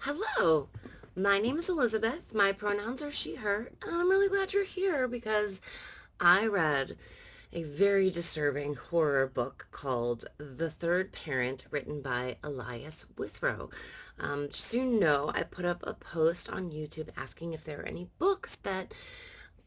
Hello, my name is Elizabeth. My pronouns are she, her, and I'm really glad you're here because I read a very disturbing horror book called The Third Parent, written by Elias Witherow. Just so you know, I put up a post on YouTube asking if there are any books that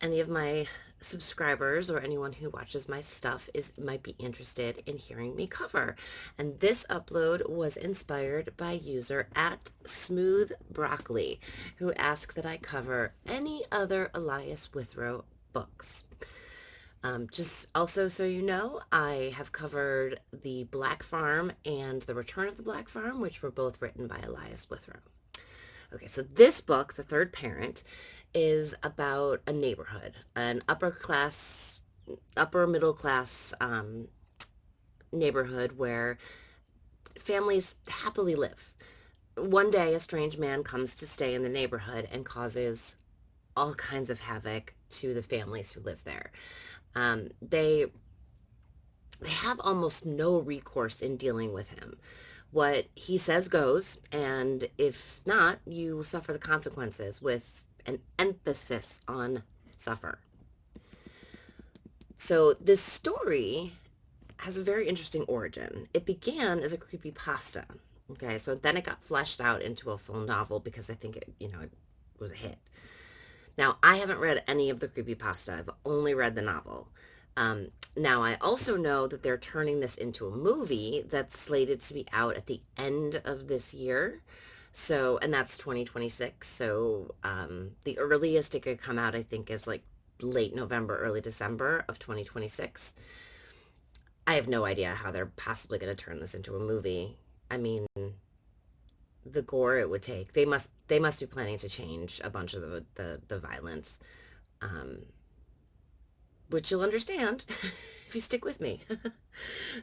any of my subscribers or anyone who watches my stuff might be interested in hearing me cover. And this upload was inspired by user at Smooth Broccoli, who asked that I cover any other Elias Witherow books. Just also so you know, I have covered The Black Farm and The Return of the Black Farm, which were both written by Elias Witherow. Okay, so this book, The Third Parent, is about a neighborhood, an upper middle class neighborhood where families happily live. One day, a strange man comes to stay in the neighborhood and causes all kinds of havoc to the families who live there. They have almost no recourse in dealing with him. What he says goes, and if not, you suffer the consequences, with an emphasis on suffer. So this story has a very interesting origin. It began as a creepypasta. Okay, so then it got fleshed out into a full novel because I think it was a hit. Now, I haven't read any of the creepypasta. I've only read the novel. Now, I also know that they're turning this into a movie that's slated to be out at the end of this year. So, and that's 2026. So, the earliest it could come out, I think, is like late November, early December of 2026. I have no idea how they're possibly going to turn this into a movie. I mean, the gore it would take. They must be planning to change a bunch of the violence. Um, which you'll understand if you stick with me.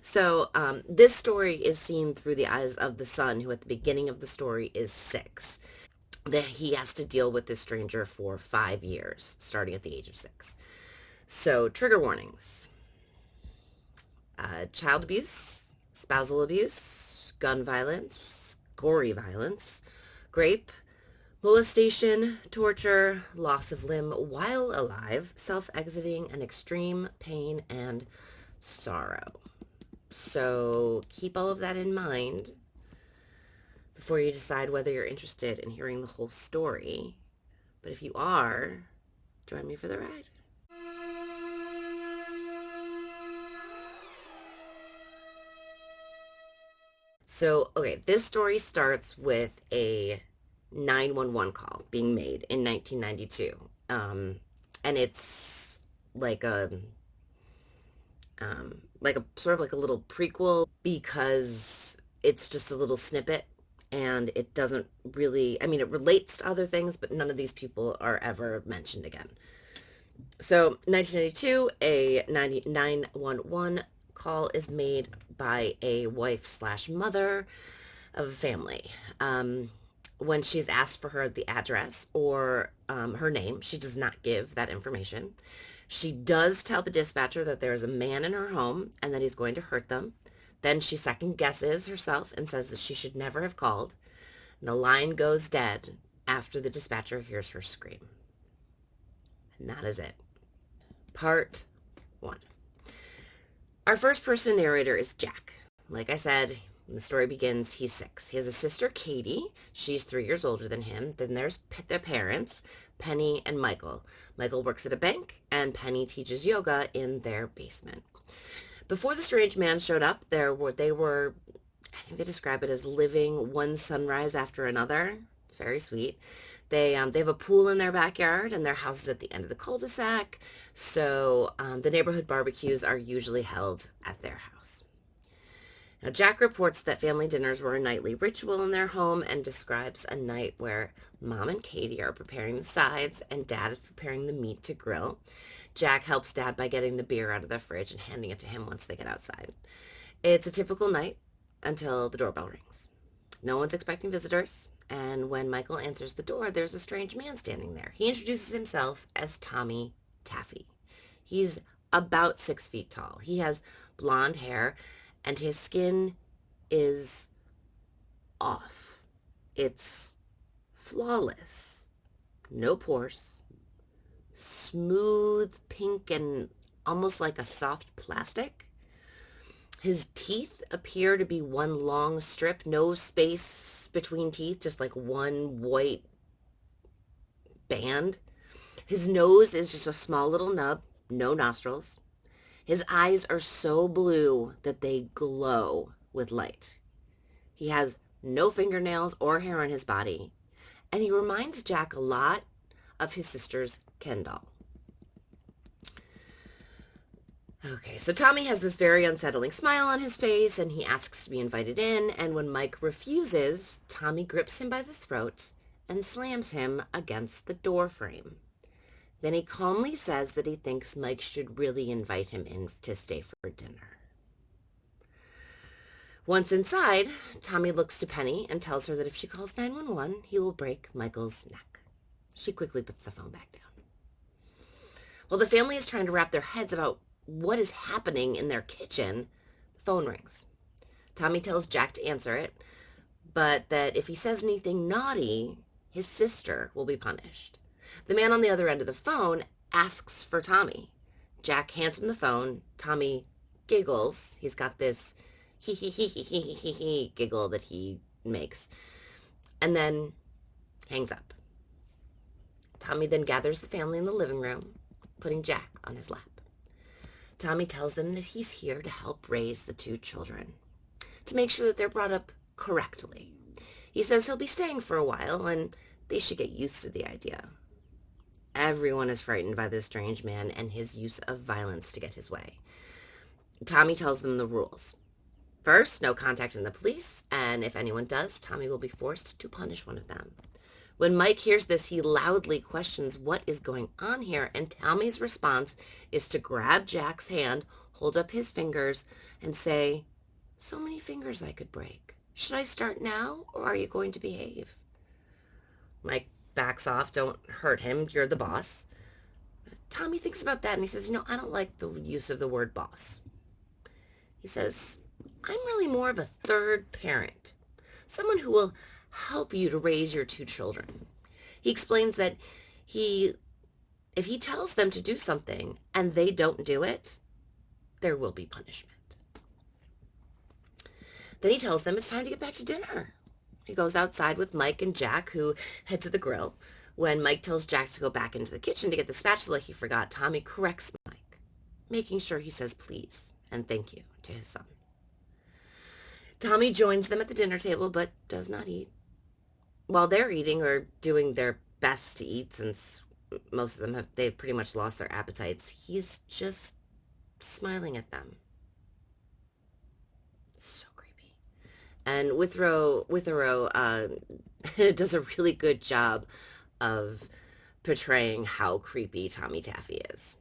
So this story is seen through the eyes of the son, who at the beginning of the story is 6. That he has to deal with this stranger for 5 years, starting at the age of 6. So trigger warnings: child abuse, spousal abuse, gun violence, gory violence, rape, molestation, torture, loss of limb while alive, self-exiting, and extreme pain and sorrow. So keep all of that in mind before you decide whether you're interested in hearing the whole story. But if you are, join me for the ride. So, okay, this story starts with a 911 call being made in 1992. And it's like a sort of like a little prequel because it's just a little snippet and it doesn't really, I mean, it relates to other things, but none of these people are ever mentioned again. So 1992, a 911 call is made by a wife slash mother of a family. When she's asked for the address or her name, she does not give that information. She does tell the dispatcher that there is a man in her home and that he's going to hurt them. Then she second guesses herself and says that she should never have called. And the line goes dead after the dispatcher hears her scream. And that is it. Part 1. Our first person narrator is Jack. Like I said, when the story begins, he's 6. He has a sister, Katie. She's 3 years older than him. Then there's their parents, Penny and Michael. Michael works at a bank, and Penny teaches yoga in their basement. Before the strange man showed up, they were, I think they describe it as living one sunrise after another. Very sweet. They have a pool in their backyard, and their house is at the end of the cul-de-sac. So the neighborhood barbecues are usually held at their house. Now, Jack reports that family dinners were a nightly ritual in their home and describes a night where Mom and Katie are preparing the sides and Dad is preparing the meat to grill. Jack helps Dad by getting the beer out of the fridge and handing it to him once they get outside. It's a typical night until the doorbell rings. No one's expecting visitors, and when Michael answers the door, there's a strange man standing there. He introduces himself as Tommy Taffy. He's about 6 feet tall. He has blonde hair, and his skin is off. It's flawless, no pores, smooth, pink, and almost like a soft plastic. His teeth appear to be one long strip, no space between teeth, just like one white band. His nose is just a small little nub, no nostrils. His eyes are so blue that they glow with light. He has no fingernails or hair on his body, and he reminds Jack a lot of his sister's Ken doll. Okay, so Tommy has this very unsettling smile on his face, and he asks to be invited in, and when Mike refuses, Tommy grips him by the throat and slams him against the door frame. Then he calmly says that he thinks Mike should really invite him in to stay for dinner. Once inside, Tommy looks to Penny and tells her that if she calls 911, he will break Michael's neck. She quickly puts the phone back down. While the family is trying to wrap their heads about what is happening in their kitchen, the phone rings. Tommy tells Jack to answer it, but that if he says anything naughty, his sister will be punished. The man on the other end of the phone asks for Tommy. Jack hands him the phone. Tommy giggles. He's got this he giggle that he makes, and then hangs up. Tommy then gathers the family in the living room, putting Jack on his lap. Tommy tells them that he's here to help raise the two children, to make sure that they're brought up correctly. He says he'll be staying for a while, and they should get used to the idea. Everyone is frightened by this strange man and his use of violence to get his way. Tommy tells them the rules. First, no contacting the police, and if anyone does, Tommy will be forced to punish one of them. When Mike hears this, he loudly questions what is going on here, and Tommy's response is to grab Jack's hand, hold up his fingers, and say, "So many fingers I could break. Should I start now, or are you going to behave?" Mike backs off. "Don't hurt him. You're the boss." Tommy thinks about that, and he says, I don't like the use of the word boss. He says, "I'm really more of a third parent, someone who will help you to raise your two children." He explains that if he tells them to do something and they don't do it, there will be punishment. Then he tells them it's time to get back to dinner. He goes outside with Mike and Jack, who head to the grill. When Mike tells Jack to go back into the kitchen to get the spatula he forgot, Tommy corrects Mike, making sure he says please and thank you to his son. Tommy joins them at the dinner table, but does not eat. While they're eating, or doing their best to eat, since most of them they've pretty much lost their appetites, he's just smiling at them. So creepy. And Witherow does a really good job of portraying how creepy Tommy Taffy is.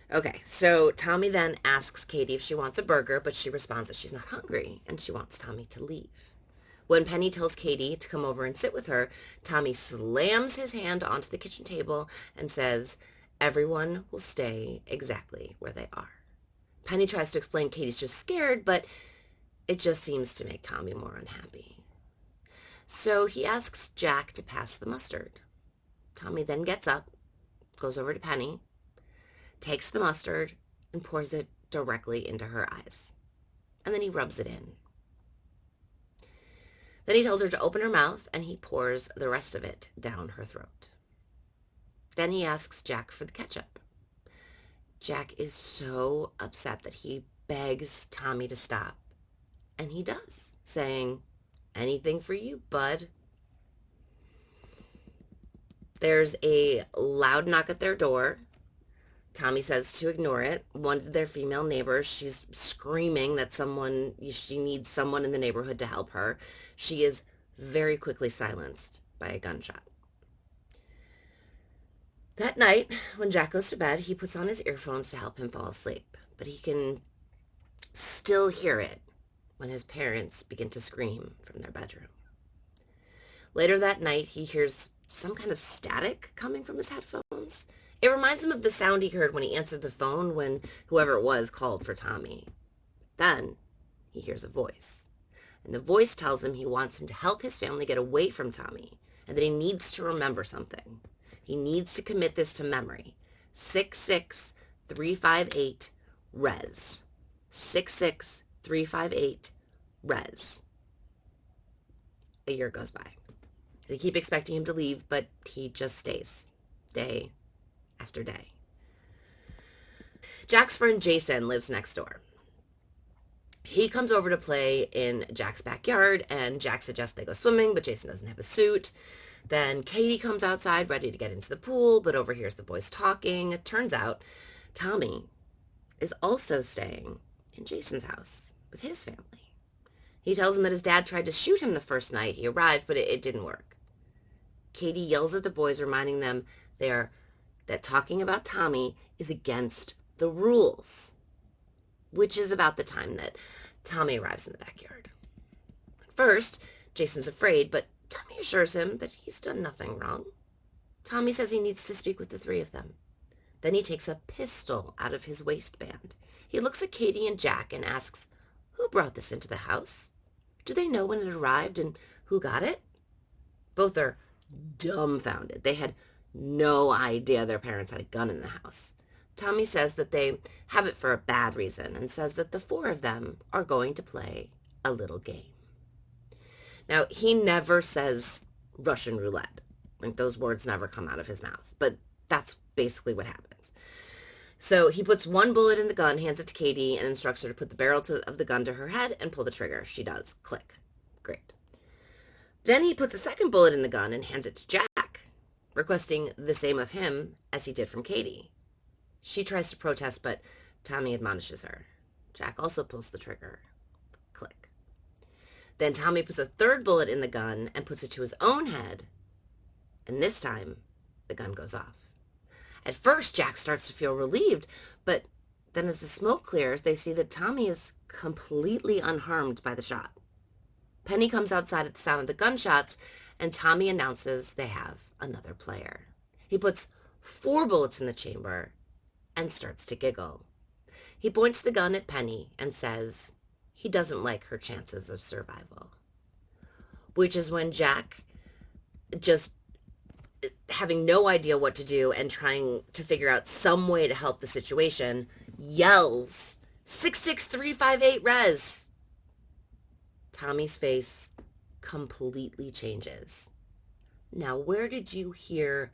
Okay, so Tommy then asks Katie if she wants a burger, but she responds that she's not hungry, and she wants Tommy to leave. When Penny tells Katie to come over and sit with her, Tommy slams his hand onto the kitchen table and says, "Everyone will stay exactly where they are." Penny tries to explain Katie's just scared, but it just seems to make Tommy more unhappy. So he asks Jack to pass the mustard. Tommy then gets up, goes over to Penny, takes the mustard, and pours it directly into her eyes. And then he rubs it in. Then he tells her to open her mouth, and he pours the rest of it down her throat. Then he asks Jack for the ketchup. Jack is so upset that he begs Tommy to stop. And he does, saying, "Anything for you, bud." There's a loud knock at their door. Tommy says to ignore it. One of their female neighbors, she's screaming that she needs someone in the neighborhood to help her. She is very quickly silenced by a gunshot. That night, when Jack goes to bed, he puts on his earphones to help him fall asleep, but he can still hear it when his parents begin to scream from their bedroom. Later that night, he hears some kind of static coming from his headphones. It reminds him of the sound he heard when he answered the phone when whoever it was called for Tommy. Then he hears a voice, and the voice tells him he wants him to help his family get away from Tommy and that he needs to remember something. He needs to commit this to memory. 66358 res. 66358 res. A year goes by. They keep expecting him to leave, but he just stays, day after day. Jack's friend Jason lives next door. He comes over to play in Jack's backyard, and Jack suggests they go swimming, but Jason doesn't have a suit. Then Katie comes outside ready to get into the pool, but overhears the boys talking. It turns out Tommy is also staying in Jason's house with his family. He tells him that his dad tried to shoot him the first night he arrived, but it didn't work. Katie yells at the boys, reminding them that talking about Tommy is against the rules, which is about the time that Tommy arrives in the backyard. At first, Jason's afraid, but Tommy assures him that he's done nothing wrong. Tommy says he needs to speak with the three of them. Then he takes a pistol out of his waistband. He looks at Katie and Jack and asks, "Who brought this into the house? Do they know when it arrived and who got it?" Both are dumbfounded. They had no idea their parents had a gun in the house. Tommy says that they have it for a bad reason and says that the four of them are going to play a little game. Now, he never says Russian roulette. Like, those words never come out of his mouth, but that's basically what happens. So he puts one bullet in the gun, hands it to Katie, and instructs her to put the barrel of the gun to her head and pull the trigger. She does. Click. Great. Then he puts a second bullet in the gun and hands it to Jack, requesting the same of him as he did from Katie. She tries to protest, but Tommy admonishes her. Jack also pulls the trigger. Click. Then Tommy puts a third bullet in the gun and puts it to his own head, and this time the gun goes off. At first, Jack starts to feel relieved, but then as the smoke clears, they see that Tommy is completely unharmed by the shot. Penny comes outside at the sound of the gunshots, and Tommy announces they have another player. He puts 4 bullets in the chamber and starts to giggle. He points the gun at Penny and says he doesn't like her chances of survival. Which is when Jack, just having no idea what to do and trying to figure out some way to help the situation, yells, 66358 res. Tommy's face completely changes. Now, where did you hear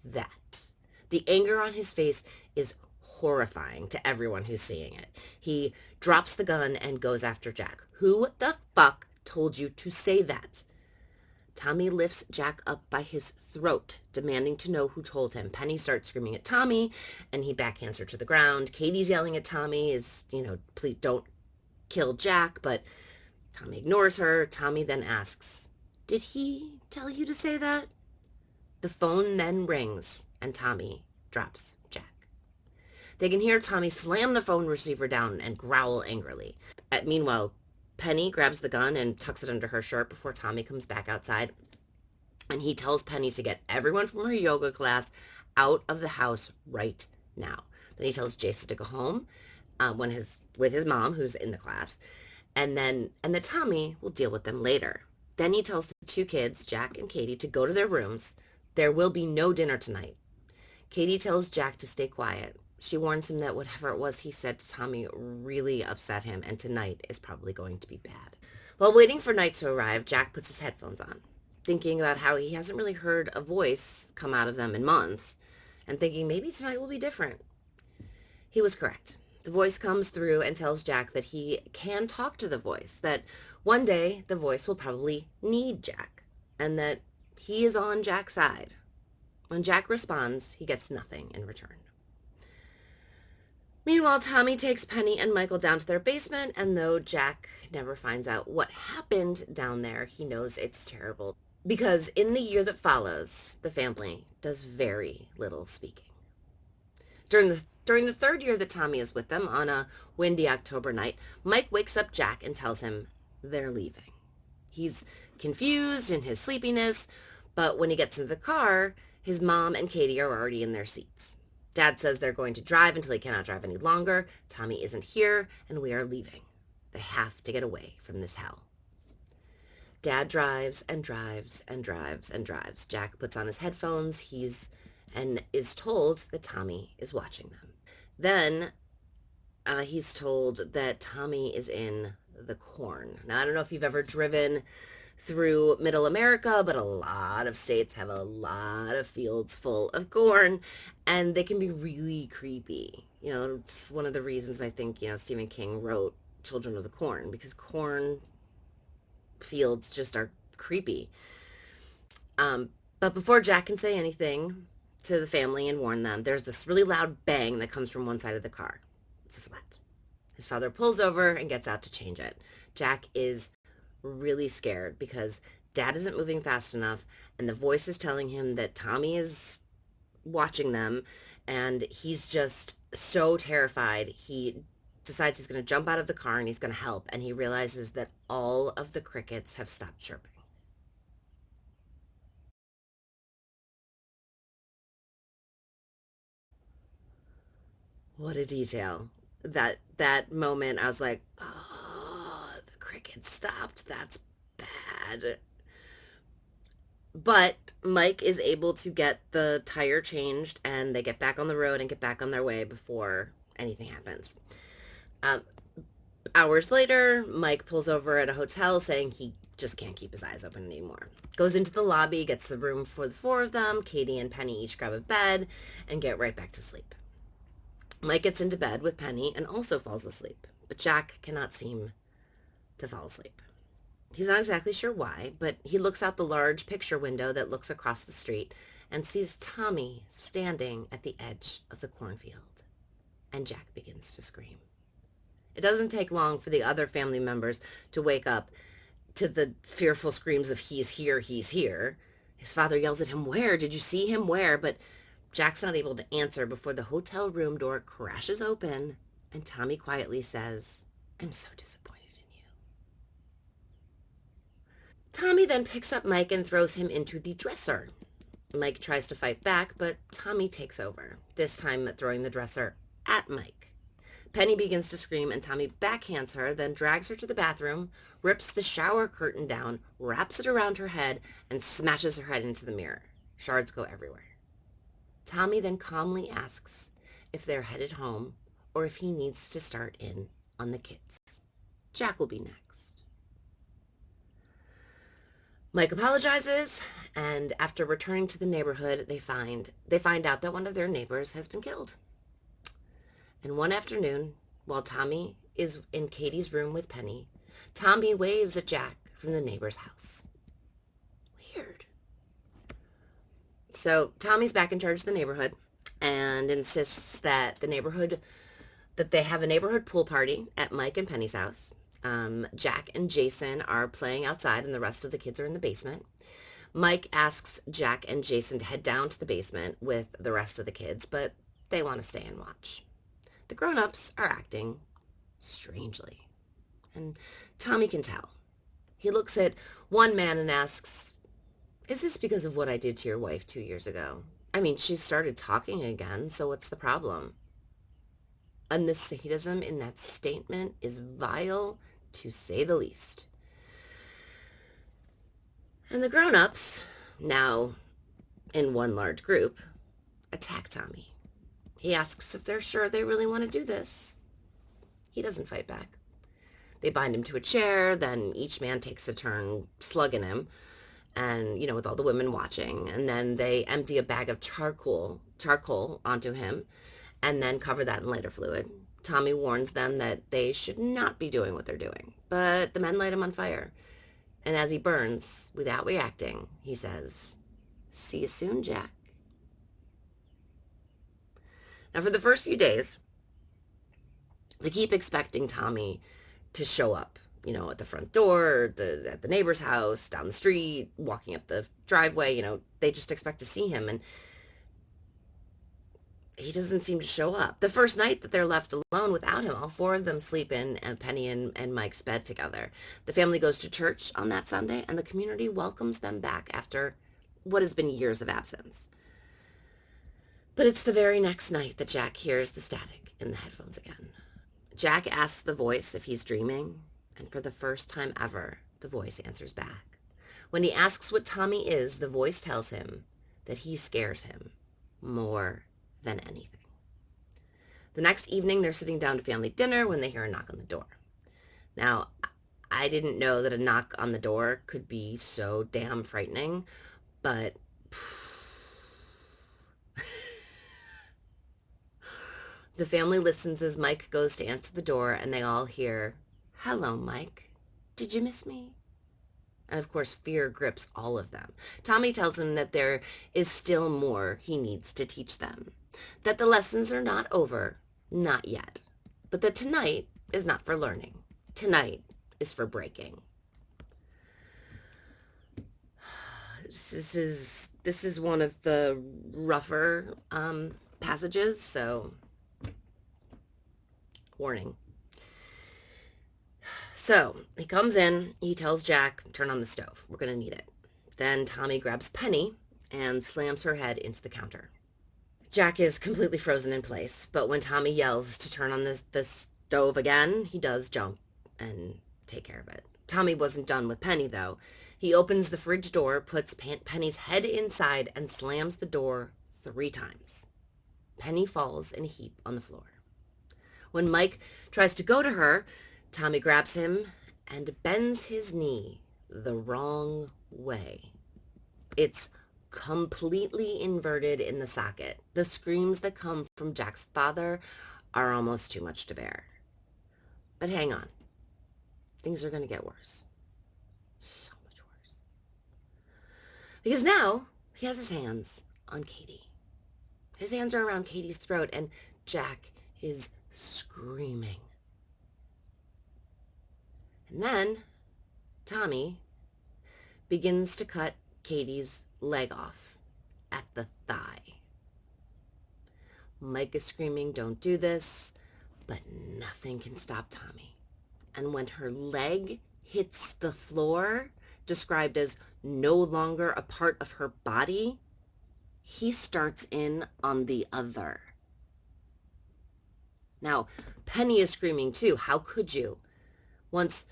that? The anger on his face is horrifying to everyone who's seeing it. He drops the gun and goes after Jack. Who the fuck told you to say that? Tommy lifts Jack up by his throat, demanding to know who told him. Penny starts screaming at Tommy, and he backhands her to the ground. Katie's yelling at Tommy, please don't kill Jack, but Tommy ignores her. Tommy then asks, "Did he tell you to say that?" The phone then rings, and Tommy drops Jack. They can hear Tommy slam the phone receiver down and growl angrily. Meanwhile, Penny grabs the gun and tucks it under her shirt before Tommy comes back outside. And he tells Penny to get everyone from her yoga class out of the house right now. Then he tells Jason to go home with his mom, who's in the class. And that Tommy will deal with them later. Then he tells the 2 kids, Jack and Katie, to go to their rooms. There will be no dinner tonight. Katie tells Jack to stay quiet. She warns him that whatever it was he said to Tommy really upset him, and tonight is probably going to be bad. While waiting for night to arrive, Jack puts his headphones on, thinking about how he hasn't really heard a voice come out of them in months, and thinking maybe tonight will be different. He was correct. The voice comes through and tells Jack that he can talk to the voice, that one day the voice will probably need Jack, and that he is on Jack's side. When Jack responds, he gets nothing in return. Meanwhile, Tommy takes Penny and Michael down to their basement, and though Jack never finds out what happened down there, he knows it's terrible. Because in the year that follows, the family does very little speaking. During the 3rd year that Tommy is with them, on a windy October night, Mike wakes up Jack and tells him they're leaving. He's confused in his sleepiness, but when he gets into the car, his mom and Katie are already in their seats. Dad says they're going to drive until he cannot drive any longer. Tommy isn't here, and we are leaving. They have to get away from this hell. Dad drives and drives and drives and drives. Jack puts on his headphones. And is told that Tommy is watching them. Then he's told that Tommy is in the corn. Now, I don't know if you've ever driven through middle America, but a lot of states have a lot of fields full of corn, and they can be really creepy. It's one of the reasons I think, Stephen King wrote Children of the Corn, because corn fields just are creepy. But before Jack can say anything to the family and warn them, there's this really loud bang that comes from one side of the car. It's a flat. His father pulls over and gets out to change it. Jack is really scared because Dad isn't moving fast enough, and the voice is telling him that Tommy is watching them, and he's just so terrified. He decides he's going to jump out of the car and he's going to help, and he realizes that all of the crickets have stopped chirping. What a detail. That moment, I was like, oh, the crickets stopped. That's bad. But Mike is able to get the tire changed, and they get back on the road and get back on their way before anything happens. Um, Hours later, Mike pulls over at a hotel saying he just can't keep his eyes open anymore. Goes into the lobby, gets the room for the four of them. Katie and Penny each grab a bed and get right back to sleep. Mike gets into bed with Penny and also falls asleep, but Jack cannot seem to fall asleep. He's not exactly sure why, but he looks out the large picture window that looks across the street and sees Tommy standing at the edge of the cornfield, and Jack begins to scream. It doesn't take long for the other family members to wake up to the fearful screams of "he's here, he's here." His father yells at him, "Where? Did you see him? Where?" But Jack's not able to answer before the hotel room door crashes open and Tommy quietly says, "I'm so disappointed in you." Tommy then picks up Mike and throws him into the dresser. Mike tries to fight back, but Tommy takes over, this time throwing the dresser at Mike. Penny begins to scream and Tommy backhands her, then drags her to the bathroom, rips the shower curtain down, wraps it around her head, and smashes her head into the mirror. Shards go everywhere. Tommy then calmly asks if they're headed home or if he needs to start in on the kids. Jack will be next. Mike apologizes, and after returning to the neighborhood, they find out that one of their neighbors has been killed. And one afternoon, while Tommy is in Katie's room with Penny, Tommy waves at Jack from the neighbor's house. Weird. So Tommy's back in charge of the neighborhood and insists that they have a neighborhood pool party at Mike and Penny's house. Jack and Jason are playing outside and the rest of the kids are in the basement. Mike asks Jack and Jason to head down to the basement with the rest of the kids, but they want to stay and watch. The grown-ups are acting strangely, and Tommy can tell. He looks at one man and asks, "Is this because of what I did to your wife 2 years ago? I mean, she started talking again, so what's the problem?" And the sadism in that statement is vile, to say the least. And the grown-ups, now in one large group, attack Tommy. He asks if they're sure they really want to do this. He doesn't fight back. They bind him to a chair, then each man takes a turn slugging him, and, with all the women watching, and then they empty a bag of charcoal onto him, and then cover that in lighter fluid. Tommy warns them that they should not be doing what they're doing, but the men light him on fire. And as he burns, without reacting, he says, "See you soon, Jack." Now, for the first few days, they keep expecting Tommy to show up, at the front door, at the neighbor's house, down the street, walking up the driveway. They just expect to see him, and he doesn't seem to show up. The first night that they're left alone without him, all four of them sleep in Penny and Mike's bed together. The family goes to church on that Sunday, and the community welcomes them back after what has been years of absence. But it's the very next night that Jack hears the static in the headphones again. Jack asks the voice if he's dreaming, and for the first time ever, the voice answers back. When he asks what Tommy is, the voice tells him that he scares him more than anything. The next evening, they're sitting down to family dinner when they hear a knock on the door. Now, I didn't know that a knock on the door could be so damn frightening, but the family listens as Mike goes to answer the door, and they all hear, "Hello, Mike. Did you miss me?" And of course, fear grips all of them. Tommy tells them that there is still more he needs to teach them, that the lessons are not over, not yet, but that tonight is not for learning. Tonight is for breaking. This is one of the rougher passages, so warning. So he comes in, he tells Jack, turn on the stove. We're going to need it. Then Tommy grabs Penny and slams her head into the counter. Jack is completely frozen in place, but when Tommy yells to turn on the stove again, he does jump and take care of it. Tommy wasn't done with Penny, though. He opens the fridge door, puts Penny's head inside, and slams the door 3 times. Penny falls in a heap on the floor. When Mike tries to go to her, Tommy grabs him and bends his knee the wrong way. It's completely inverted in the socket. The screams that come from Jack's father are almost too much to bear. But hang on. Things are going to get worse. So much worse. Because now he has his hands on Katie. His hands are around Katie's throat, and Jack is screaming. And then Tommy begins to cut Katie's leg off at the thigh. Mike is screaming, "Don't do this," but nothing can stop Tommy. And when her leg hits the floor, described as no longer a part of her body, he starts in on the other. Now, Penny is screaming too. How could you? Once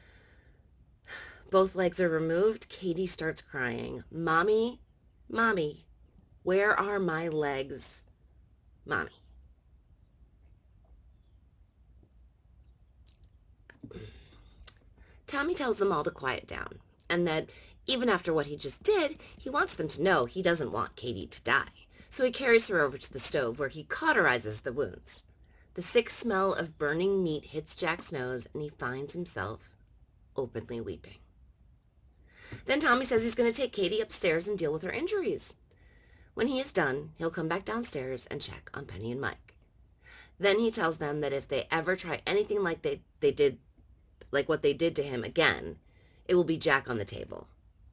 both legs are removed, Katie starts crying. "Mommy, Mommy, where are my legs? Mommy." Tommy tells them all to quiet down, and that even after what he just did, he wants them to know he doesn't want Katie to die. So he carries her over to the stove where he cauterizes the wounds. The sick smell of burning meat hits Jack's nose, and he finds himself openly weeping. Then Tommy says he's going to take Katie upstairs and deal with her injuries. When he is done, he'll come back downstairs and check on Penny and Mike. Then he tells them that if they ever try anything like what they did to him again, it will be Jack on the table,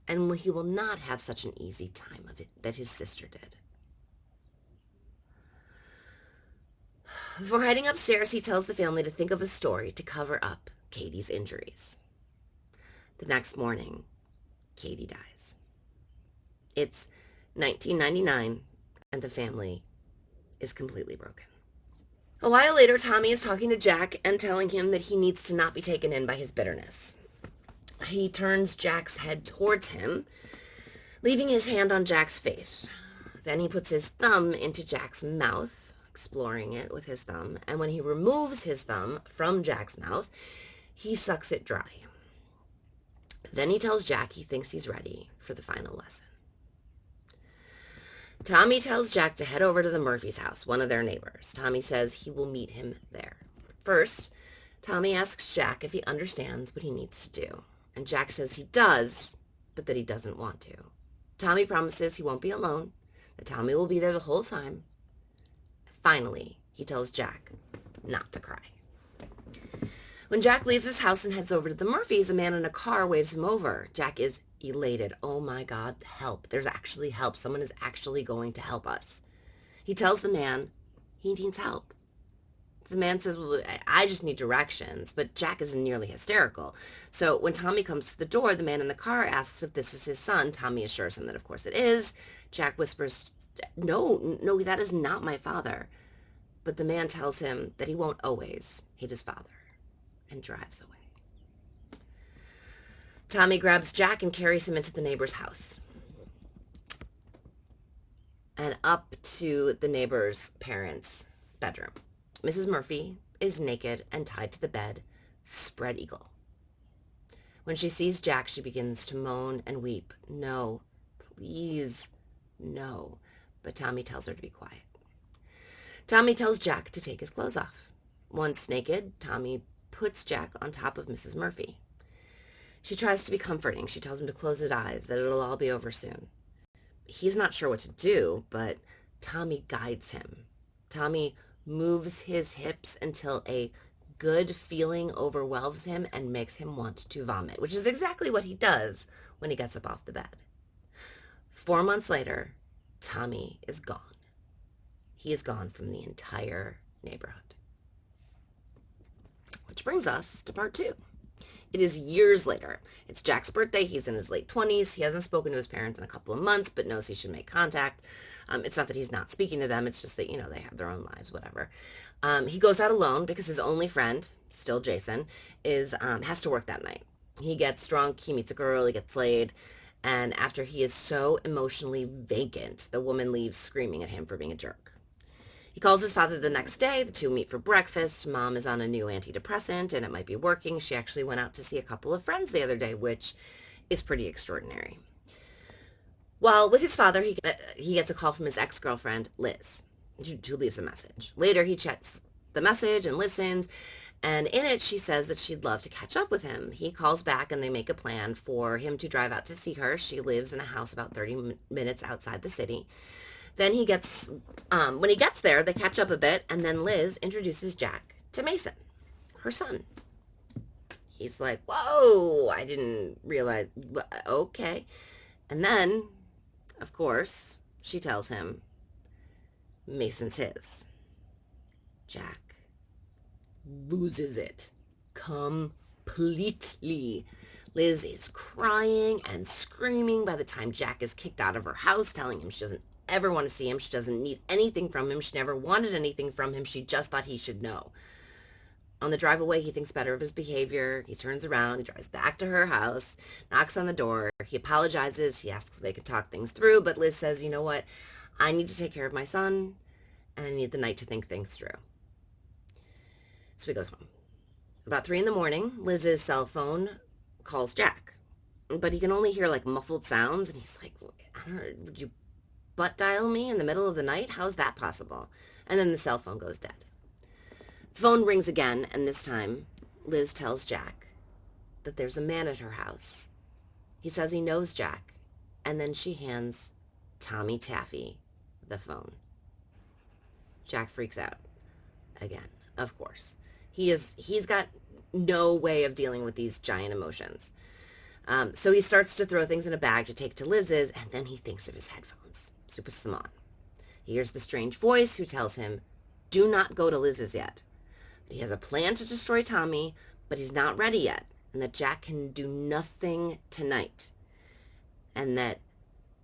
and he will not have such an easy time of it that his sister did. Before heading upstairs, he tells the family to think of a story to cover up Katie's injuries. The next morning, Katie dies. It's 1999, and the family is completely broken. A while later, Tommy is talking to Jack and telling him that he needs to not be taken in by his bitterness. He turns Jack's head towards him, leaving his hand on Jack's face. Then he puts his thumb into Jack's mouth, exploring it with his thumb, and when he removes his thumb from Jack's mouth, he sucks it dry. Then he tells Jack he thinks he's ready for the final lesson. Tommy tells Jack to head over to the Murphy's house, one of their neighbors. Tommy says he will meet him there. First, Tommy asks Jack if he understands what he needs to do, and Jack says he does, but that he doesn't want to. Tommy promises he won't be alone, that Tommy will be there the whole time. Finally, he tells Jack not to cry. When Jack leaves his house and heads over to the Murphys, a man in a car waves him over. Jack is elated. "Oh my God, help. There's actually help. Someone is actually going to help us." He tells the man he needs help. The man says, "Well, I just need directions," but Jack is nearly hysterical. So when Tommy comes to the door, the man in the car asks if this is his son. Tommy assures him that of course it is. Jack whispers, no, that is not my father." But the man tells him that he won't always hate his father and drives away. Tommy grabs Jack and carries him into the neighbor's house and up to the neighbor's parents' bedroom. Mrs. Murphy is naked and tied to the bed, spread eagle. When she sees Jack, she begins to moan and weep. No, please, no. But Tommy tells her to be quiet. Tommy tells Jack to take his clothes off. Once naked, Tommy puts Jack on top of Mrs. Murphy. She tries to be comforting. She tells him to close his eyes, that it'll all be over soon. He's not sure what to do, but Tommy guides him. Tommy moves his hips until a good feeling overwhelms him and makes him want to vomit, which is exactly what he does when he gets up off the bed. 4 months later, Tommy is gone. He is gone from the entire neighborhood. Which brings us to part 2. It is years later. It's Jack's birthday. He's in his late 20s. He hasn't spoken to his parents in a couple of months, but knows he should make contact. It's not that he's not speaking to them. It's just that, they have their own lives, whatever. He goes out alone because his only friend, still Jason, has to work that night. He gets drunk. He meets a girl. He gets laid. And after he is so emotionally vacant, the woman leaves screaming at him for being a jerk. He calls his father the next day. The two meet for breakfast. Mom is on a new antidepressant, and it might be working. She actually went out to see a couple of friends the other day, which is pretty extraordinary. While with his father, he gets a call from his ex-girlfriend, Liz, who leaves a message. Later, he checks the message and listens, and in it, she says that she'd love to catch up with him. He calls back, and they make a plan for him to drive out to see her. She lives in a house about 30 minutes outside the city. Then when he gets there, they catch up a bit, and then Liz introduces Jack to Mason, her son. He's like, whoa, I didn't realize, okay. And then, of course, she tells him Mason's his. Jack loses it completely. Liz is crying and screaming by the time Jack is kicked out of her house, telling him she doesn't ever want to see him. She doesn't need anything from him. She never wanted anything from him. She just thought he should know. On the drive away, he thinks better of his behavior. He turns around. He drives back to her house, knocks on the door. He apologizes. He asks if they could talk things through. But Liz says, you know what? I need to take care of my son, and I need the night to think things through. So he goes home. About 3 a.m, Liz's cell phone calls Jack. But he can only hear muffled sounds. And he's like, I don't know, would you butt dial me in the middle of the night? How's that possible? And then the cell phone goes dead. The phone rings again, and this time Liz tells Jack that there's a man at her house. He says he knows Jack, and then she hands Tommy Taffy the phone. Jack freaks out again, of course. He's got no way of dealing with these giant emotions. So he starts to throw things in a bag to take to Liz's, and then he thinks of his headphones. So he puts them on. He hears the strange voice who tells him, do not go to Liz's yet. He has a plan to destroy Tommy, but he's not ready yet, and that Jack can do nothing tonight, and that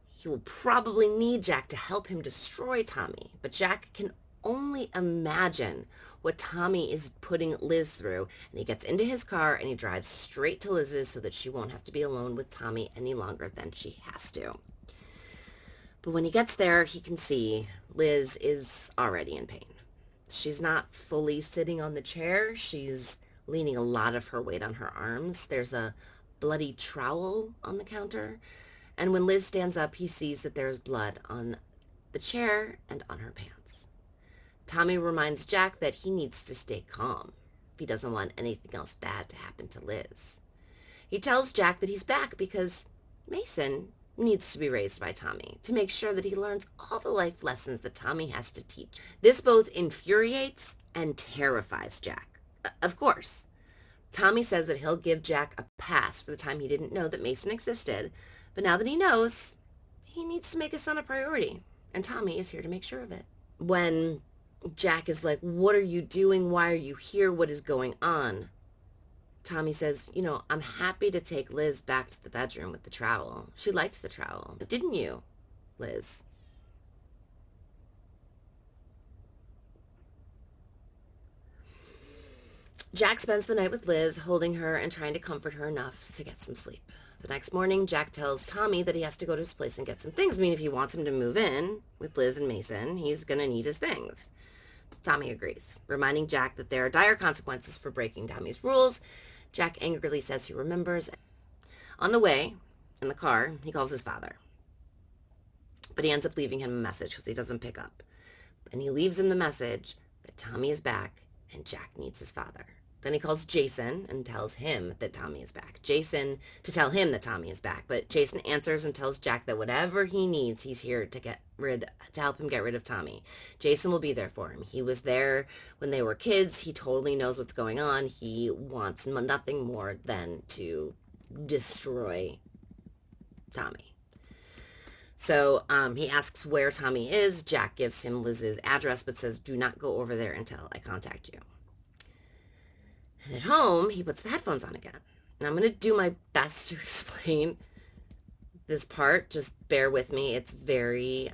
he will probably need Jack to help him destroy Tommy, but Jack can only imagine what Tommy is putting Liz through, and he gets into his car and he drives straight to Liz's so that she won't have to be alone with Tommy any longer than she has to. But when he gets there, he can see Liz is already in pain. She's not fully sitting on the chair. She's leaning a lot of her weight on her arms. There's a bloody trowel on the counter. And when Liz stands up, he sees that there's blood on the chair and on her pants. Tommy reminds Jack that he needs to stay calm if he doesn't want anything else bad to happen to Liz. He tells Jack that he's back because Mason needs to be raised by Tommy to make sure that he learns all the life lessons that Tommy has to teach. This both infuriates and terrifies Jack. Of course, Tommy says that he'll give Jack a pass for the time he didn't know that Mason existed, but now that he knows, he needs to make his son a priority, and Tommy is here to make sure of it. When Jack is like, what are you doing? Why are you here? What is going on? Tommy says, I'm happy to take Liz back to the bedroom with the trowel. She liked the trowel. Didn't you, Liz? Jack spends the night with Liz, holding her and trying to comfort her enough to get some sleep. The next morning, Jack tells Tommy that he has to go to his place and get some things. I mean, if he wants him to move in with Liz and Mason, he's going to need his things. Tommy agrees, reminding Jack that there are dire consequences for breaking Tommy's rules. Jack angrily says he remembers. On the way, in the car, he calls his father. But he ends up leaving him a message because he doesn't pick up. And he leaves him the message that Tommy is back and Jack needs his father. Then he calls Jason and tells him that Tommy is back. Jason to tell him that Tommy is back. But Jason answers and tells Jack that whatever he needs, he's here to help him get rid of Tommy. Jason will be there for him. He was there when they were kids. He totally knows what's going on. He wants nothing more than to destroy Tommy. So he asks where Tommy is. Jack gives him Liz's address, but says, do not go over there until I contact you. And at home, he puts the headphones on again. And I'm going to do my best to explain this part. Just bear with me. It's very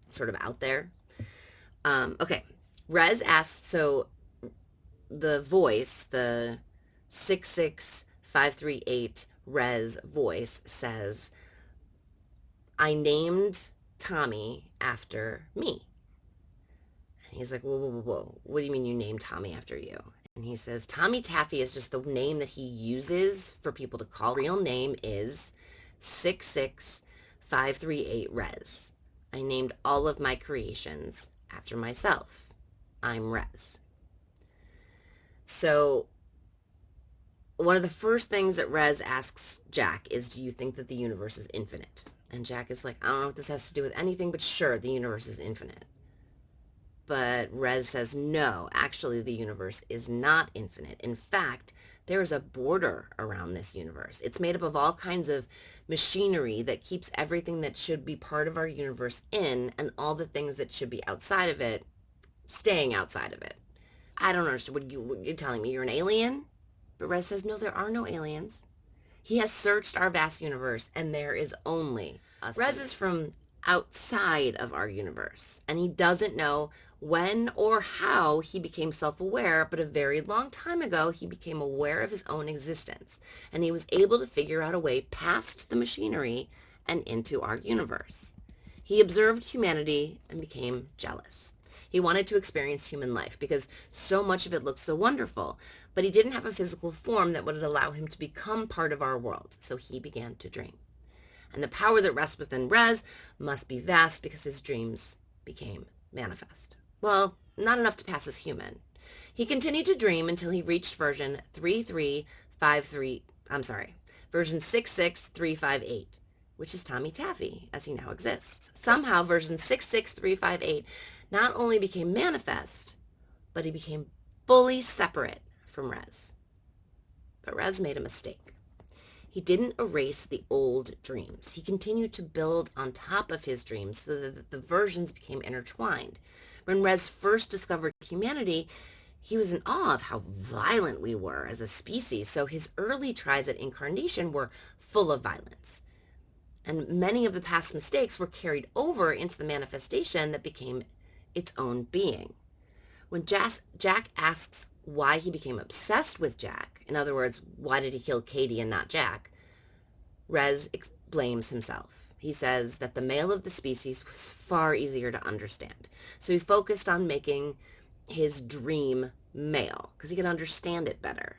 sort of out there. Okay. Rez asks, so the voice, the 66538 Rez voice says, I named Tommy after me. And he's like, whoa. What do you mean you named Tommy after you? And he says, Tommy Taffy is just the name that he uses for people to call. Real name is 66538 Rez. I named all of my creations after myself. I'm Rez. So one of the first things that Rez asks Jack is, do you think that the universe is infinite? And Jack is like, I don't know what this has to do with anything, but sure, the universe is infinite. But Rez says, no, actually the universe is not infinite. In fact, there is a border around this universe. It's made up of all kinds of machinery that keeps everything that should be part of our universe in, and all the things that should be outside of it, staying outside of it. I don't understand. What you're telling me? You're an alien? But Rez says, no, there are no aliens. He has searched our vast universe, and there is only us. Rez is from outside of our universe, and he doesn't know when or how he became self-aware, but a very long time ago, he became aware of his own existence, and he was able to figure out a way past the machinery and into our universe. He observed humanity and became jealous. He wanted to experience human life because so much of it looked so wonderful, but he didn't have a physical form that would allow him to become part of our world, so he began to dream. And the power that rests within Rez must be vast because his dreams became manifest. Well, not enough to pass as human. He continued to dream until he reached version 66358, which is Tommy Taffy, as he now exists. Somehow, version 66358 not only became manifest, but he became fully separate from Rez. But Rez made a mistake. He didn't erase the old dreams. He continued to build on top of his dreams so that the versions became intertwined. When Rez first discovered humanity, he was in awe of how violent we were as a species, so his early tries at incarnation were full of violence. And many of the past mistakes were carried over into the manifestation that became its own being. When Jack asks why he became obsessed with Jack, in other words, why did he kill Katie and not Jack, Rez blames himself. He says that the male of the species was far easier to understand. So he focused on making his dream male because he could understand it better.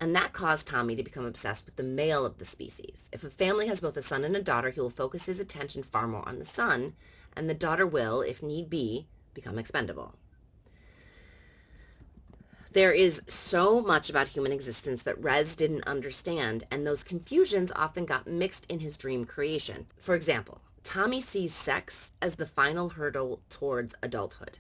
And that caused Tommy to become obsessed with the male of the species. If a family has both a son and a daughter, he will focus his attention far more on the son, and the daughter will, if need be, become expendable. There is so much about human existence that Rez didn't understand, and those confusions often got mixed in his dream creation. For example, Tommy sees sex as the final hurdle towards adulthood.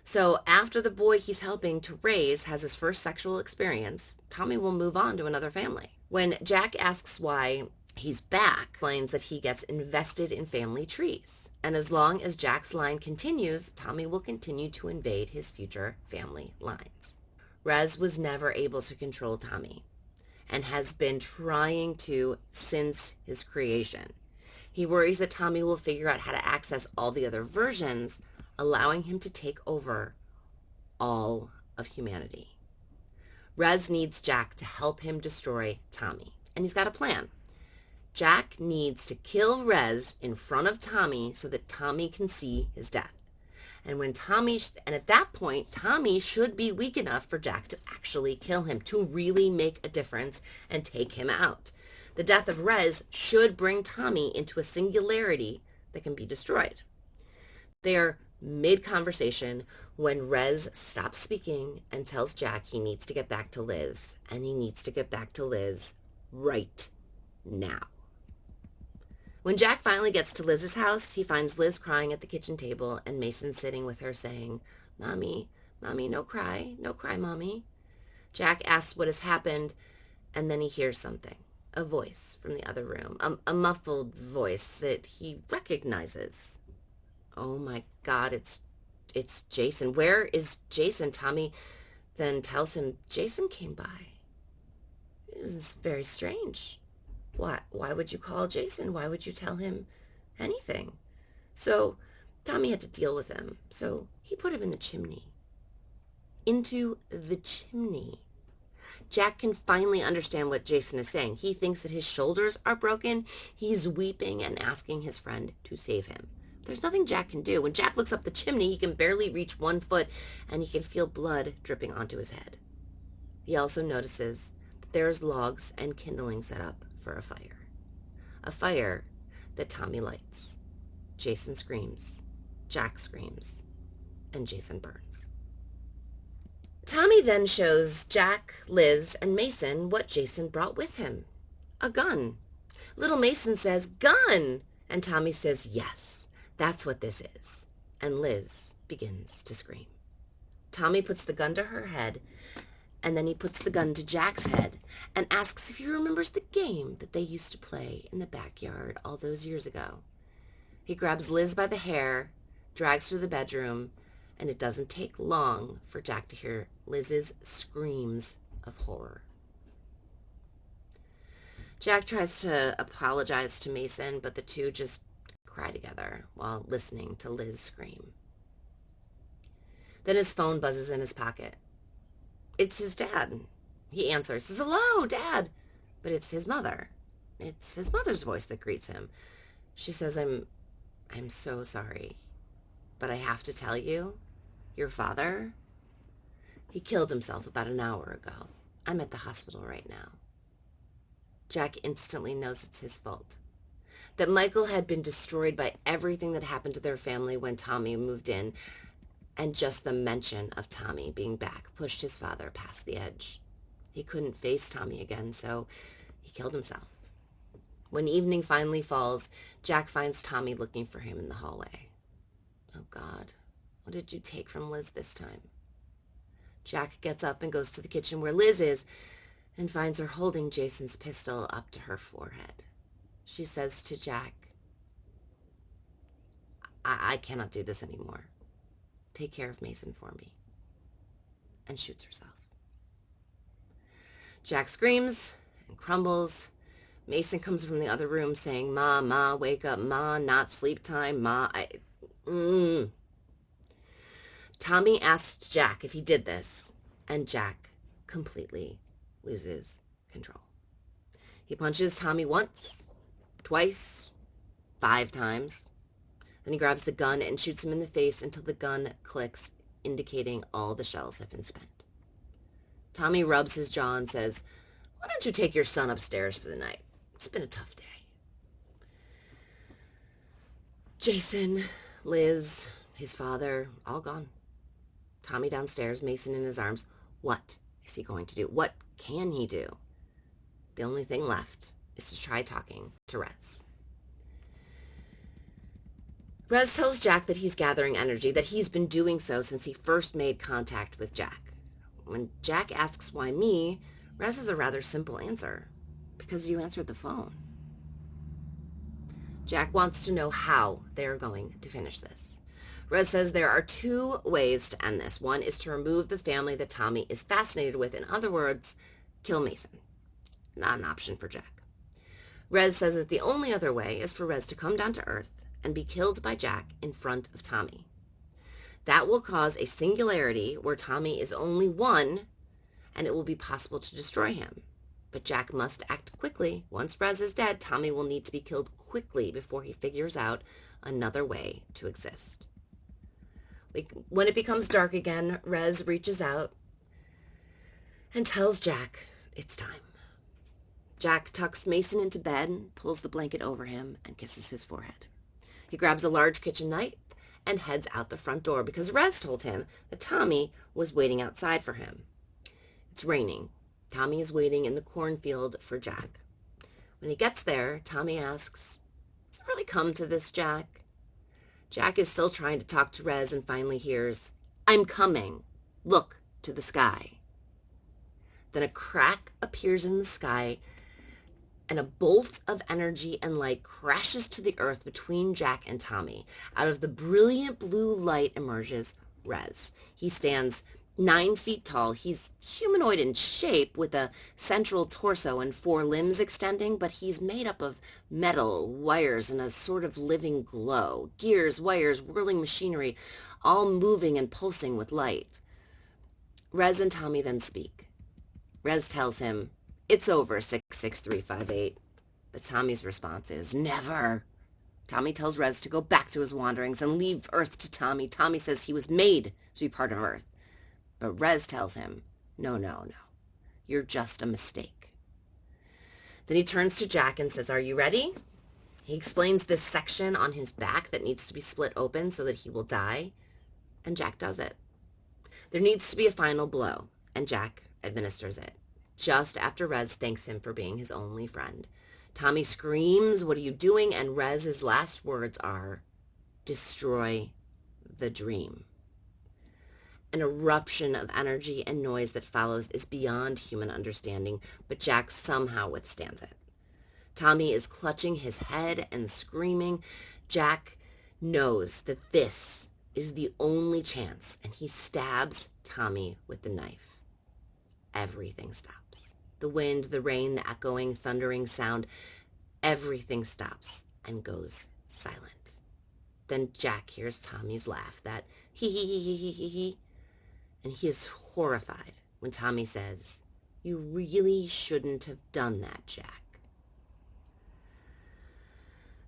So after the boy he's helping to raise has his first sexual experience, Tommy will move on to another family. When Jack asks why he's back, explains that he gets invested in family trees. And as long as Jack's line continues, Tommy will continue to invade his future family lines. Rez was never able to control Tommy and has been trying to since his creation. He worries that Tommy will figure out how to access all the other versions, allowing him to take over all of humanity. Rez needs Jack to help him destroy Tommy, and he's got a plan. Jack needs to kill Rez in front of Tommy so that Tommy can see his death. And at that point, Tommy should be weak enough for Jack to actually kill him, to really make a difference and take him out. The death of Rez should bring Tommy into a singularity that can be destroyed. They are mid-conversation when Rez stops speaking and tells Jack he needs to get back to Liz, and he needs to get back to Liz right now. When Jack finally gets to Liz's house, he finds Liz crying at the kitchen table and Mason sitting with her saying, Mommy, no cry, Mommy. Jack asks what has happened, and then he hears something, a voice from the other room, a muffled voice that he recognizes. Oh my God, it's Jason. Where is Jason? Tommy then tells him Jason came by. This is very strange. Why would you call Jason? Why would you tell him anything? So Tommy had to deal with him. So he put him in the chimney. Into the chimney. Jack can finally understand what Jason is saying. He thinks that his shoulders are broken. He's weeping and asking his friend to save him. There's nothing Jack can do. When Jack looks up the chimney, he can barely reach 1 foot, and he can feel blood dripping onto his head. He also notices that there's logs and kindling set up for a fire. A fire that Tommy lights. Jason screams, Jack screams, and Jason burns. Tommy then shows Jack, Liz, and Mason what Jason brought with him. A gun. Little Mason says, "Gun!" And Tommy says, "Yes, that's what this is." And Liz begins to scream. Tommy puts the gun to her head, and then he puts the gun to Jack's head and asks if he remembers the game that they used to play in the backyard all those years ago. He grabs Liz by the hair, drags her to the bedroom, and it doesn't take long for Jack to hear Liz's screams of horror. Jack tries to apologize to Mason, but the two just cry together while listening to Liz scream. Then his phone buzzes in his pocket. It's his dad. He answers, says, "Hello, Dad." But it's his mother. It's his mother's voice that greets him. She says, I'm so sorry, but I have to tell you, your father, he killed himself about an hour ago. I'm at the hospital right now. Jack instantly knows it's his fault. That Michael had been destroyed by everything that happened to their family when Tommy moved in, and just the mention of Tommy being back pushed his father past the edge. He couldn't face Tommy again, so he killed himself. When evening finally falls, Jack finds Tommy looking for him in the hallway. Oh God, what did you take from Liz this time? Jack gets up and goes to the kitchen where Liz is and finds her holding Jason's pistol up to her forehead. She says to Jack, I cannot do this anymore. Take care of Mason for me. And shoots herself. Jack screams and crumbles. Mason comes from the other room saying, Ma, wake up. Ma, not sleep time. Ma, Tommy asked Jack if he did this, and Jack completely loses control. He punches Tommy once, twice, 5 times. Then he grabs the gun and shoots him in the face until the gun clicks, indicating all the shells have been spent. Tommy rubs his jaw and says, "Why don't you take your son upstairs for the night? It's been a tough day." Jason, Liz, his father, all gone. Tommy downstairs, Mason in his arms. What is he going to do? What can he do? The only thing left is to try talking to Rez. Rez tells Jack that he's gathering energy, that he's been doing so since he first made contact with Jack. When Jack asks why me, Rez has a rather simple answer. Because you answered the phone. Jack wants to know how they are going to finish this. Rez says there are 2 ways to end this. One is to remove the family that Tommy is fascinated with. In other words, kill Mason. Not an option for Jack. Rez says that the only other way is for Rez to come down to earth and be killed by Jack in front of Tommy. That will cause a singularity where Tommy is only one, and it will be possible to destroy him. But Jack must act quickly. Once Rez is dead, Tommy will need to be killed quickly before he figures out another way to exist. When it becomes dark again, Rez reaches out and tells Jack it's time. Jack tucks Mason into bed, pulls the blanket over him, and kisses his forehead. He grabs a large kitchen knife and heads out the front door because Rez told him that Tommy was waiting outside for him. It's raining. Tommy is waiting in the cornfield for Jack. When he gets there, Tommy asks, "Has it really come to this, Jack?" Jack is still trying to talk to Rez and finally hears, "I'm coming. Look to the sky." Then a crack appears in the sky and a bolt of energy and light crashes to the earth between Jack and Tommy. Out of the brilliant blue light emerges Rez. He stands 9 feet tall. He's humanoid in shape with a central torso and 4 limbs extending, but he's made up of metal, wires, and a sort of living glow. Gears, wires, whirling machinery, all moving and pulsing with light. Rez and Tommy then speak. Rez tells him, "It's over, 66358. But Tommy's response is, "Never." Tommy tells Rez to go back to his wanderings and leave Earth to Tommy. Tommy says he was made to be part of Earth. But Rez tells him, no. You're just a mistake. Then he turns to Jack and says, "Are you ready?" He explains this section on his back that needs to be split open so that he will die. And Jack does it. There needs to be a final blow, and Jack administers it. Just after Rez thanks him for being his only friend. Tommy screams, "What are you doing?" And Rez's last words are, "Destroy the dream." An eruption of energy and noise that follows is beyond human understanding, but Jack somehow withstands it. Tommy is clutching his head and screaming. Jack knows that this is the only chance, and he stabs Tommy with the knife. Everything stops. The wind, the rain, the echoing, thundering sound, everything stops and goes silent. Then Jack hears Tommy's laugh, that he, and he is horrified when Tommy says, "You really shouldn't have done that, Jack."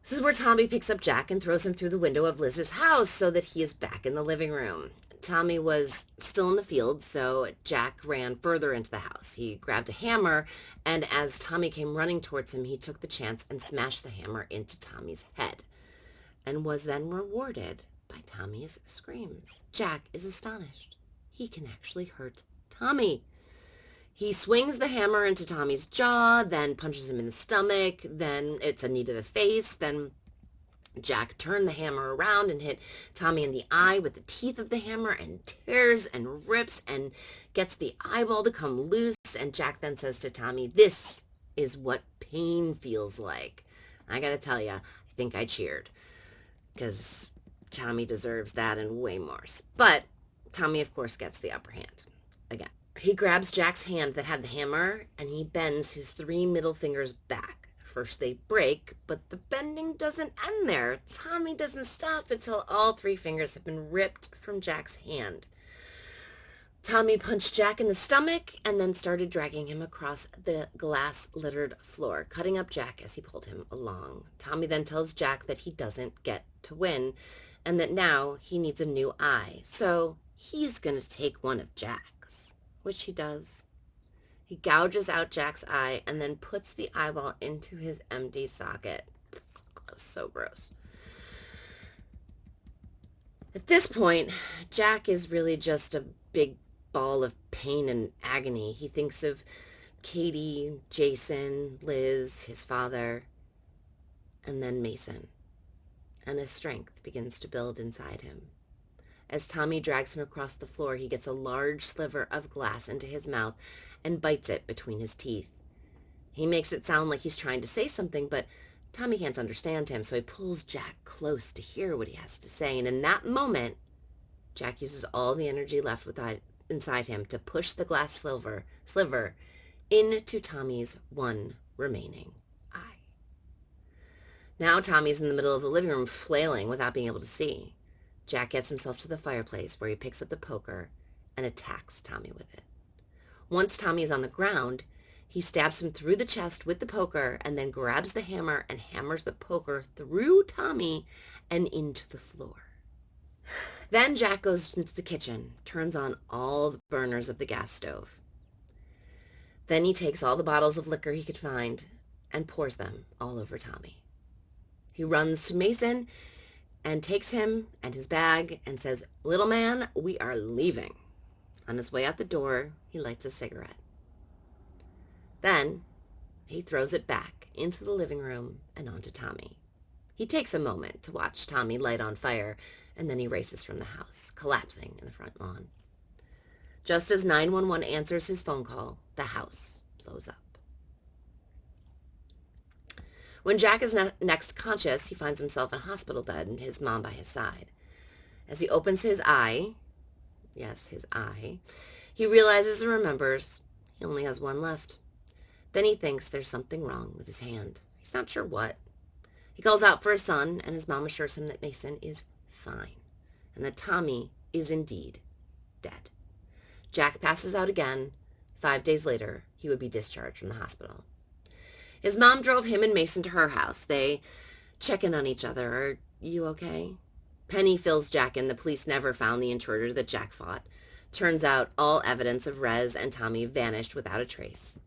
This is where Tommy picks up Jack and throws him through the window of Liz's house so that he is back in the living room. Tommy was still in the field, so Jack ran further into the house. He grabbed a hammer, and as Tommy came running towards him, he took the chance and smashed the hammer into Tommy's head, and was then rewarded by Tommy's screams. Jack is astonished. He can actually hurt Tommy. He swings the hammer into Tommy's jaw, then punches him in the stomach, then it's a knee to the face, then Jack turned the hammer around and hit Tommy in the eye with the teeth of the hammer and tears and rips and gets the eyeball to come loose. And Jack then says to Tommy, "This is what pain feels like." I gotta tell you, I think I cheered because Tommy deserves that and way more. But Tommy, of course, gets the upper hand again. He grabs Jack's hand that had the hammer and he bends his 3 middle fingers back. First they break, but the bending doesn't end there. Tommy doesn't stop until all 3 fingers have been ripped from Jack's hand. Tommy punched Jack in the stomach and then started dragging him across the glass-littered floor, cutting up Jack as he pulled him along. Tommy then tells Jack that he doesn't get to win and that now he needs a new eye. So he's going to take one of Jack's, which he does. He gouges out Jack's eye and then puts the eyeball into his empty socket. So gross. At this point, Jack is really just a big ball of pain and agony. He thinks of Katie, Jason, Liz, his father, and then Mason. And his strength begins to build inside him. As Tommy drags him across the floor, he gets a large sliver of glass into his mouth and bites it between his teeth. He makes it sound like he's trying to say something, but Tommy can't understand him, so he pulls Jack close to hear what he has to say. And in that moment, Jack uses all the energy left inside him to push the glass sliver into Tommy's one remaining eye. Now Tommy's in the middle of the living room flailing without being able to see. Jack gets himself to the fireplace where he picks up the poker and attacks Tommy with it. Once Tommy is on the ground, he stabs him through the chest with the poker and then grabs the hammer and hammers the poker through Tommy and into the floor. Then Jack goes into the kitchen, turns on all the burners of the gas stove. Then he takes all the bottles of liquor he could find and pours them all over Tommy. He runs to Mason and takes him and his bag and says, "Little man, we are leaving." On his way out the door, he lights a cigarette. Then he throws it back into the living room and onto Tommy. He takes a moment to watch Tommy light on fire, and then he races from the house, collapsing in the front lawn. Just as 911 answers his phone call, the house blows up. When Jack is next conscious, he finds himself in a hospital bed and his mom by his side. As he opens his eye, yes, his eye, he realizes and remembers he only has one left. Then he thinks there's something wrong with his hand. He's not sure what. He calls out for his son, and his mom assures him that Mason is fine, and that Tommy is indeed dead. Jack passes out again. 5 days later, he would be discharged from the hospital. His mom drove him and Mason to her house. They check in on each other. "Are you okay?" Penny fills Jack in. The police never found the intruder that Jack fought. Turns out all evidence of Rez and Tommy vanished without a trace.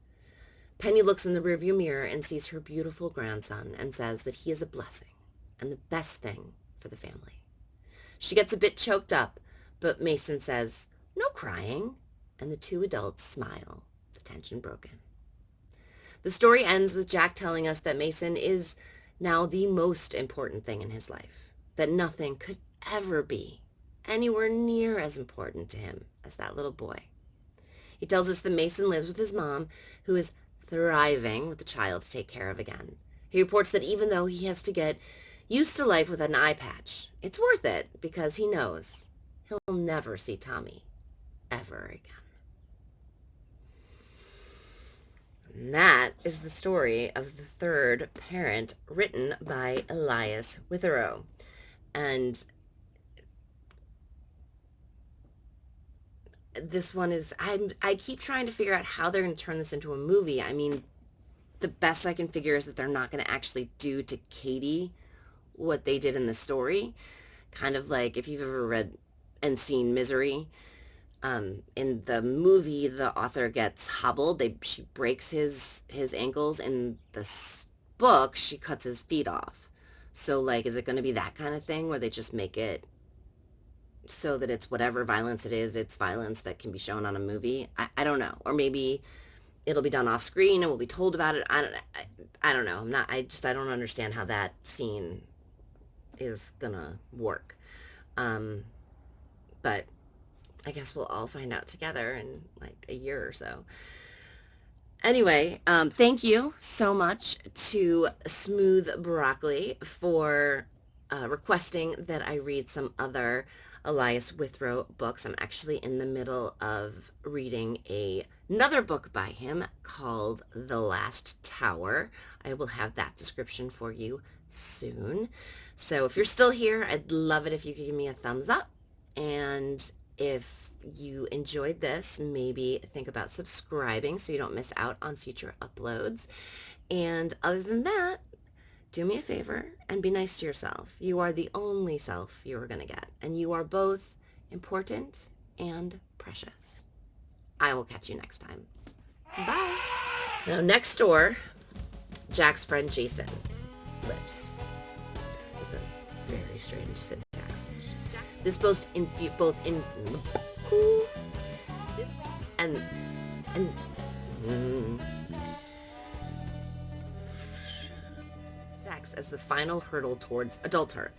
Penny looks in the rearview mirror and sees her beautiful grandson and says that he is a blessing and the best thing for the family. She gets a bit choked up, but Mason says, "No crying," and the two adults smile, the tension broken. The story ends with Jack telling us that Mason is now the most important thing in his life, that nothing could ever be anywhere near as important to him as that little boy. He tells us that Mason lives with his mom, who is thriving with the child to take care of again. He reports that even though he has to get used to life with an eye patch, it's worth it because he knows he'll never see Tommy ever again. And that is the story of The Third Parent, written by Elias Witherow. And this one is, I keep trying to figure out how they're going to turn this into a movie. I mean, the best I can figure is that they're not going to actually do to Katie what they did in the story. Kind of like if you've ever read and seen Misery. In the movie, the author gets hobbled. She breaks his ankles. In the book, she cuts his feet off. So, like, is it going to be that kind of thing where they just make it so that it's whatever violence it is, it's violence that can be shown on a movie? I don't know. Or maybe it'll be done off screen and we'll be told about it. I don't know. I don't understand how that scene is going to work. But I guess we'll all find out together in like a year or so. Anyway, thank you so much to Smooth Broccoli for requesting that I read some other Elias Witherow books. I'm actually in the middle of reading another book by him called The Last Tower. I will have that description for you soon. So if you're still here, I'd love it if you could give me a thumbs up. And if you enjoyed this, maybe think about subscribing so you don't miss out on future uploads. And other than that, do me a favor and be nice to yourself. You are the only self you are going to get, and you are both important and precious. I will catch you next time. Bye. Now, next door, Jack's friend Jason lives. It's a very strange syntax. This both in sex as the final hurdle towards adulthood.